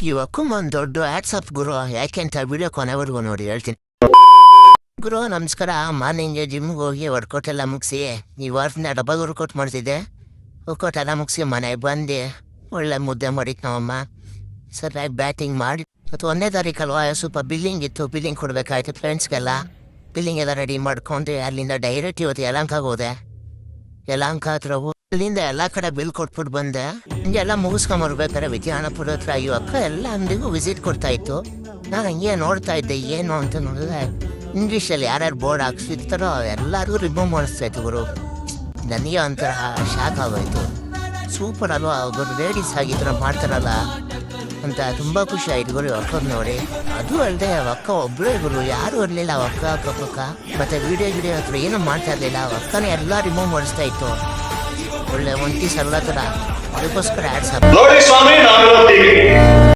ಇವಕ್ಕೊಂದು ದೊಡ್ಡ ಆಟ್ಸಪ್ ಗುರು, ಯಾಕೆಂತ ವಿಡಿಯೋ ಕೊನೆವರೆಗೂ ನೋಡಿ ಹೇಳ್ತೀನಿ. ಗುರು ನಮಸ್ಕಾರ. ಮಾರ್ನಿಂಗ್ ಜಿಮ್ಗೆ ಹೋಗಿ ವರ್ಕೌಟ್ ಎಲ್ಲ ಮುಗಿಸಿ ಈ ವಾರದಿಂದ ಡಬಲ್ ವರ್ಕೌಟ್ ಮಾಡ್ತಿದ್ದೆ. ವರ್ಕೌಟ್ ಎಲ್ಲ ಮುಗಿಸಿ ಮನೆಗೆ ಬಂದು ಒಳ್ಳೆ ಮುದ್ದೆ ಮಾಡಿತ್ತು ನಮ್ಮಮ್ಮ. ಸರಿಯಾಗಿ ಬ್ಯಾಟಿಂಗ್ ಮಾಡಿ ಮತ್ತು 1ನೇ ತಾರೀಕಲ್ವಾ ಸ್ವಲ್ಪ ಬಿಲ್ಲಿಂಗ್ ಇತ್ತು, ಬಿಲ್ಲಿಂಗ್ ಕೊಡಬೇಕಾಯ್ತು ಫ್ರೆಂಡ್ಸ್ಗೆಲ್ಲ. ಬಿಲ್ಲಿಂಗ್ ಎಲ್ಲ ರೆಡಿ ಮಾಡ್ಕೊಂಡು ಅಲ್ಲಿಂದ ಡೈರೆಕ್ಟ್ ಇವತ್ತು ಯಲಹಂಕಕ್ಕೆ ಹೋದೆ. ಯಲಹಂಕ ಹತ್ರ ಅಲ್ಲಿಂದ ಎಲ್ಲ ಕಡೆ ಬಿಲ್ ಕೊಟ್ಬಿಟ್ಟು ಬಂದೆ. ಹಿಂಗೆಲ್ಲ ಮುಗಿಸ್ಕೊಂಬರ್ಬೇಕಾದ್ರೆ ವಿದ್ಯಾನಪುರ ಹತ್ರ ಅಕ್ಕ ಎಲ್ಲ ಅಂಗಡಿಗೂ ವಿಸಿಟ್ ಕೊಡ್ತಾ ಇತ್ತು. ನಾನು ಹಂಗೆ ನೋಡ್ತಾ ಇದ್ದೆ ಏನು ಅಂತ ನೋಡಿದ್ರೆ ಇಂಗ್ಲೀಷಲ್ಲಿ ಯಾರ್ಯಾರು ಬೋರ್ಡ್ ಹಾಕ್ಸಿರ್ತಾರೋ ಎಲ್ಲರಿಗೂ ರಿಮೂವ್ ಮಾಡಿಸ್ತಾ ಇತ್ತು ಗುರು. ನನಗೆ ಒಂಥರ ಶಾಕ್ ಆಗೋಯ್ತು. ಸೂಪರ್ ಅಲ್ವಾ ಅವರು ಲೇಡೀಸ್ ಆಗಿದ್ರು ಮಾಡ್ತಾರಲ್ಲ ಅಂತ ತುಂಬ ಖುಷಿ ಆಯ್ತು ಗುರು ಅಕ್ಕನ ನೋಡಿ. ಅದು ಅಲ್ಲದೆ ಅಕ್ಕ ಒಬ್ಬರೇ ಗುರು, ಯಾರು ಇರಲಿಲ್ಲ ಅಕ್ಕ ಅಕ್ಕಪಕ್ಕ. ಮತ್ತು ವಿಡಿಯೋ ಹತ್ರ ಏನೂ ಮಾಡ್ತಾ ಇರಲಿಲ್ಲ. ಅಕ್ಕನೇ ಎಲ್ಲ ರಿಮೂವ್ ಮಾಡಿಸ್ತಾ ಇತ್ತು. ಒಳ್ಳೆ ಒಂಟಿ ಸರಳ ಥರ. ಅದಕ್ಕೋಸ್ಕರ ಆಡ್ಸ್